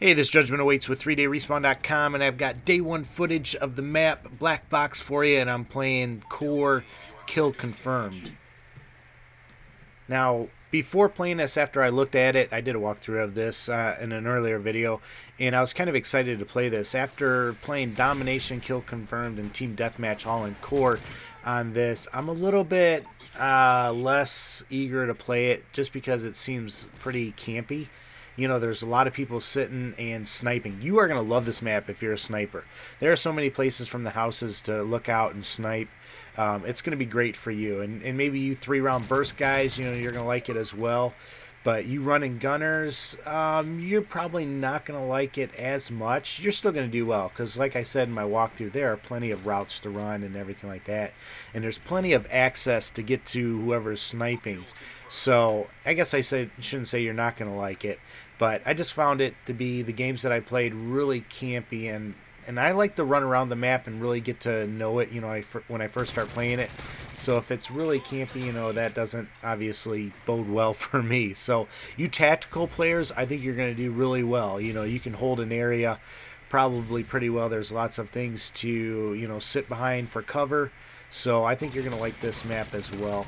Hey, this Judgment Awaits with 3dayrespawn.com, and I've got day one footage of the map Blackbox for you, and I'm playing Core Kill Confirmed. Now, before playing this, after I looked at it, I did a walkthrough of this in an earlier video, and I was kind of excited to play this. After playing Domination, Kill Confirmed, and Team Deathmatch all in Core on this, I'm a little bit less eager to play it just because it seems pretty campy. You know, there's a lot of people sitting and sniping. You are going to love this map if you're a sniper. There are so many places from the houses to look out and snipe. It's going to be great for you. And maybe you 3-round burst guys, you know, you're going to like it as well. But you running gunners, you're probably not going to like it as much. You're still going to do well because, like I said in my walkthrough, there are plenty of routes to run and everything like that. And there's plenty of access to get to whoever is sniping. So I guess shouldn't say you're not going to like it, but I just found it to be the games that I played really campy, and I like to run around the map and really get to know it, you know, when I first start playing it. So if it's really campy, you know, that doesn't obviously bode well for me. So you tactical players, I think you're going to do really well. You know, you can hold an area probably pretty well. There's lots of things to, you know, sit behind for cover. So I think you're going to like this map as well.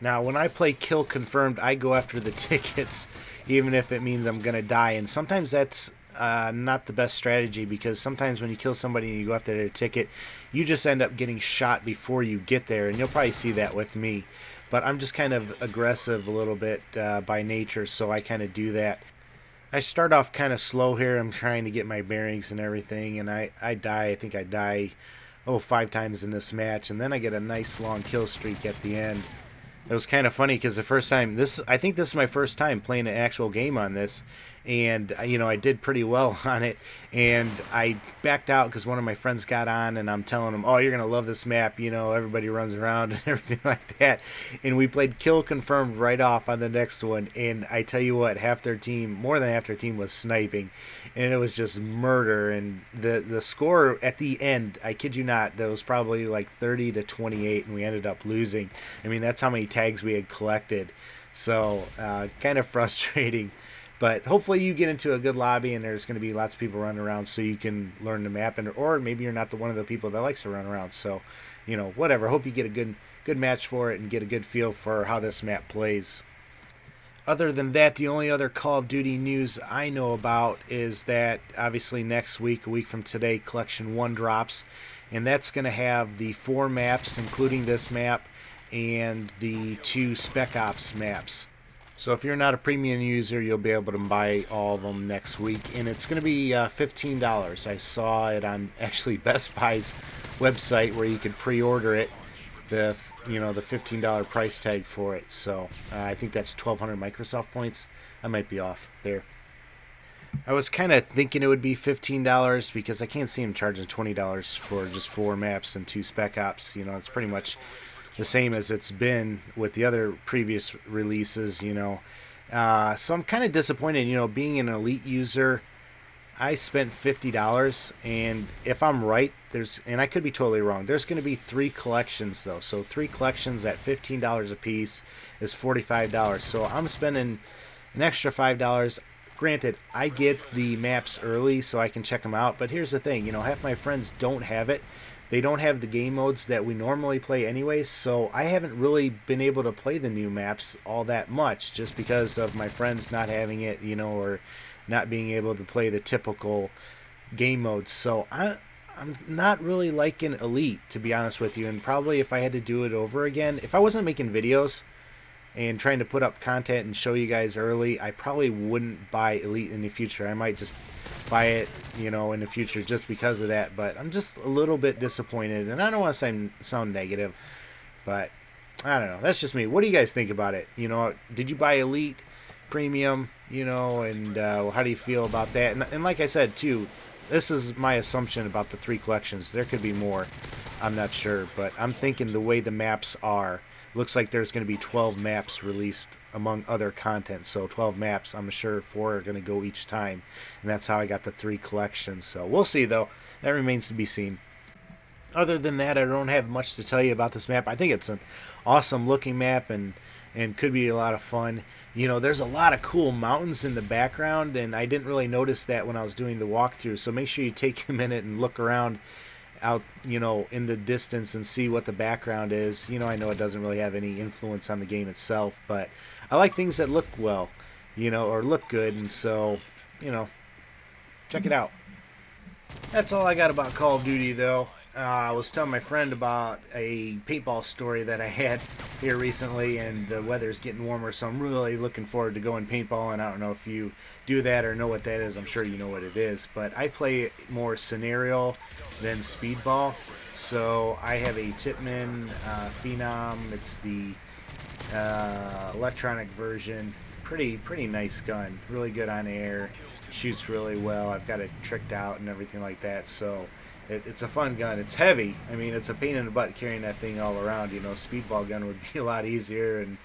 Now, when I play Kill Confirmed, I go after the tickets, even if it means I'm going to die. And sometimes that's not the best strategy, because sometimes when you kill somebody and you go after their ticket, you just end up getting shot before you get there. And you'll probably see that with me. But I'm just kind of aggressive a little bit by nature, so I kind of do that. I start off kind of slow here. I'm trying to get my bearings and everything, and I die. I think I die, 5 times in this match. And then I get a nice long kill streak at the end. It was kind of funny because the first time, I think this is my first time playing an actual game on this, and you know, I did pretty well on it, and I backed out because one of my friends got on, and I'm telling him, oh, you're gonna love this map, you know, everybody runs around and everything like that, and we played Kill Confirmed right off on the next one, and I tell you what, more than half their team was sniping, and it was just murder. And the score at the end, I kid you not, that was probably like 30-28, and we ended up losing. I mean, that's how many tags we had collected. So kind of frustrating, but hopefully you get into a good lobby and there's going to be lots of people running around so you can learn the map, or maybe you're not one of the people that likes to run around. So, you know, whatever. Hope you get a good match for it and get a good feel for how this map plays. Other than that, the only other Call of Duty news I know about is that obviously next week, a week from today, Collection 1 drops, and that's going to have the 4 maps, including this map, and the 2 Spec Ops maps. So if you're not a premium user, you'll be able to buy all of them next week, and it's going to be $15. I saw it on actually Best Buy's website where you could pre-order it. The $15 price tag for it. So I think that's 1,200 Microsoft points. I might be off there. I was kind of thinking it would be $15 because I can't see them charging $20 for just 4 maps and 2 Spec Ops. You know, it's pretty much the same as it's been with the other previous releases, you know. So I'm kind of disappointed, you know, being an Elite user. I spent $50, and if I'm right, and I could be totally wrong, there's going to be 3 collections though. So 3 collections at $15 a piece is $45. So I'm spending an extra $5. Granted, I get the maps early so I can check them out, but here's the thing, you know, half my friends don't have it. They don't have the game modes that we normally play anyways, so I haven't really been able to play the new maps all that much just because of my friends not having it, you know, or not being able to play the typical game modes. So I'm not really liking Elite, to be honest with you, and probably if I had to do it over again, if I wasn't making videos and trying to put up content and show you guys early, I probably wouldn't buy Elite in the future. I might just buy it, you know, in the future just because of that, but I'm just a little bit disappointed, and I don't want to sound negative, but I don't know, that's just me. What do you guys think about it? You know, did you buy Elite Premium, you know, and how do you feel about that? And like I said too, this is my assumption about the 3 collections. There could be more, I'm not sure, but I'm thinking the way the maps are, looks like there's going to be 12 maps released among other content. So 12 maps, I'm sure 4 are going to go each time, and that's how I got the 3 collections. So we'll see though, that remains to be seen. Other than that, I don't have much to tell you about this map. I think it's an awesome looking map, and and could be a lot of fun. You know, there's a lot of cool mountains in the background, and I didn't really notice that when I was doing the walkthrough. So make sure you take a minute and look around out, you know, in the distance and see what the background is. You know, I know it doesn't really have any influence on the game itself, but I like things that look well, you know, or look good, and so, you know, check it out. That's all I got about Call of Duty, though. I was telling my friend about a paintball story that I had here recently, and the weather's getting warmer, so I'm really looking forward to going paintball. And I don't know if you do that or know what that is. I'm sure you know what it is, but I play more scenario than speedball. So I have a Tipman Phenom. It's the electronic version. Pretty nice gun. Really good on air. Shoots really well. I've got it tricked out and everything like that. So it's a fun gun. It's heavy. I mean, it's a pain in the butt carrying that thing all around. You know, speedball gun would be a lot easier, and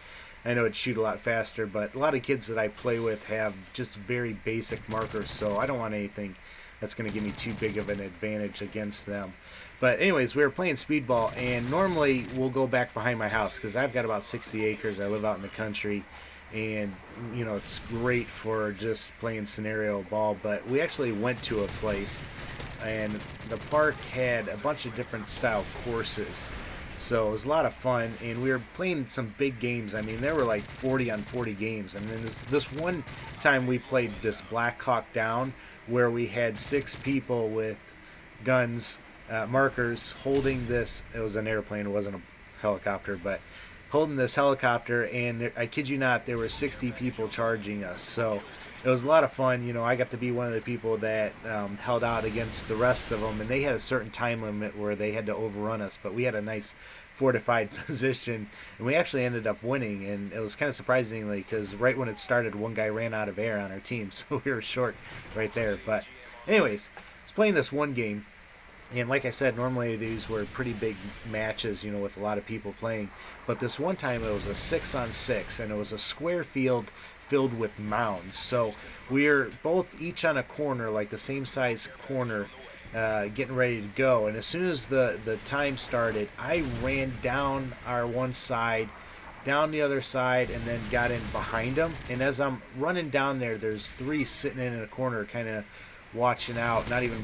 I know it'd shoot a lot faster. But a lot of kids that I play with have just very basic markers, so I don't want anything that's going to give me too big of an advantage against them. But anyways, we were playing speedball, and normally we'll go back behind my house because I've got about 60 acres. I live out in the country, and you know, it's great for just playing scenario ball. But we actually went to a place, and the park had a bunch of different style courses, so it was a lot of fun, and we were playing some big games. I mean, there were like 40 on 40 games, and then this one time we played this Black Hawk Down, where we had 6 people with guns, markers, holding this. It was an airplane, it wasn't a helicopter, but holding this helicopter, and there, I kid you not, there were 60 people charging us. So it was a lot of fun. You know, I got to be one of the people that held out against the rest of them, and they had a certain time limit where they had to overrun us, but we had a nice fortified position, and we actually ended up winning. And it was kind of surprisingly, because right when it started, one guy ran out of air on our team, so we were short right there. But anyways, I was playing this one game, and like I said, normally these were pretty big matches, you know, with a lot of people playing. But this one time it was a 6-on-6, and it was a square field filled with mounds. So we're both each on a corner, like the same size corner, getting ready to go. And as soon as the time started, I ran down our one side, down the other side, and then got in behind them. And as I'm running down there, there's 3 sitting in a corner, kind of watching out, not even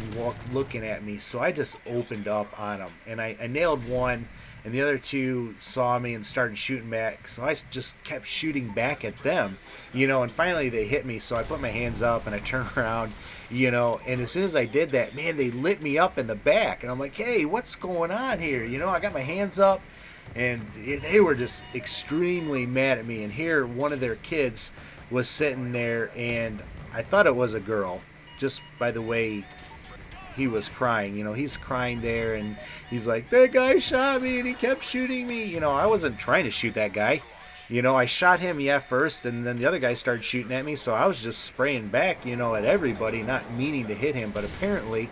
looking at me. So I just opened up on them, and I nailed one, and the other 2 saw me and started shooting back. So I just kept shooting back at them, you know, and finally they hit me. So I put my hands up and I turned around, you know, and as soon as I did that, man, they lit me up in the back, and I'm like, hey, what's going on here? You know, I got my hands up, and they were just extremely mad at me. And here one of their kids was sitting there, and I thought it was a girl, just by the way he was crying. You know, he's crying there, and he's like, that guy shot me and he kept shooting me. You know, I wasn't trying to shoot that guy. You know, I shot him, yeah, first, and then the other guy started shooting at me, so I was just spraying back, you know, at everybody, not meaning to hit him. But apparently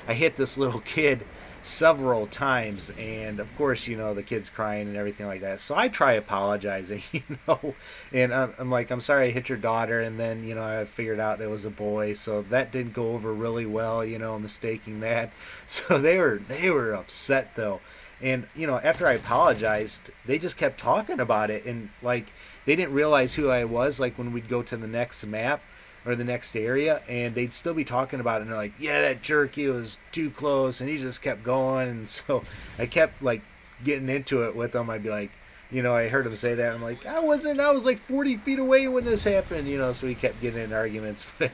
I hit this little kid several times, and of course, you know, the kid's crying and everything like that. So I try apologizing, you know, and I'm like, I'm sorry I hit your daughter. And then, you know, I figured out it was a boy, so that didn't go over really well, you know, mistaking that. So they were upset though. And, you know, after I apologized, they just kept talking about it, and like they didn't realize who I was. Like when we'd go to the next map or the next area, and they'd still be talking about it, and they're like, yeah, that jerk, he was too close, and he just kept going. And so I kept like getting into it with them. I'd be like, you know, I heard him say that, I'm like, I was like 40 feet away when this happened, you know. So we kept getting in arguments. But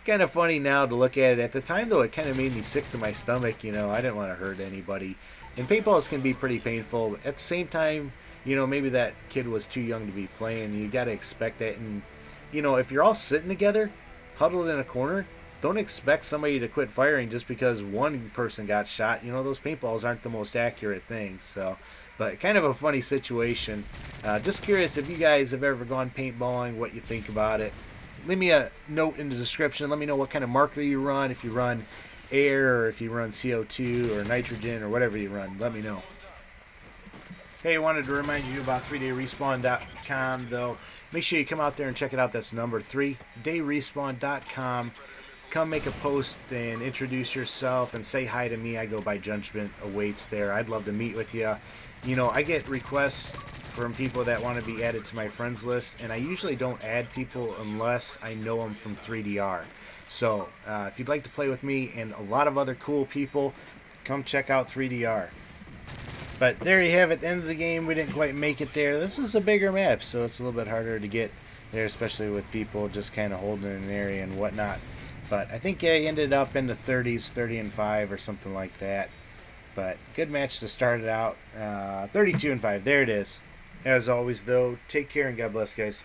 kind of funny now to look at it. At the time though, it kind of made me sick to my stomach, you know. I didn't want to hurt anybody, and paintballs can be pretty painful. But at the same time, you know, maybe that kid was too young to be playing. You got to expect that. And you know, if you're all sitting together, huddled in a corner, don't expect somebody to quit firing just because one person got shot. You know, those paintballs aren't the most accurate thing. So, but kind of a funny situation. Just curious if you guys have ever gone paintballing, what you think about it. Leave me a note in the description. Let me know what kind of marker you run, if you run air or if you run CO2 or nitrogen or whatever you run. Let me know. Hey, I wanted to remind you about 3dayrespawn.com, though. Make sure you come out there and check it out. That's number 3dayrespawn.com. Come make a post and introduce yourself and say hi to me. I go by Judgment Awaits there. I'd love to meet with you. You know, I get requests from people that want to be added to my friends list, and I usually don't add people unless I know them from 3DR. So if you'd like to play with me and a lot of other cool people, come check out 3DR. But there you have it, end of the game. We didn't quite make it there. This is a bigger map, so it's a little bit harder to get there, especially with people just kind of holding an area and whatnot. But I think I ended up in the 30s, 30 and 5 or something like that. But good match to start it out. 32 and 5, there it is. As always, though, take care and God bless, guys.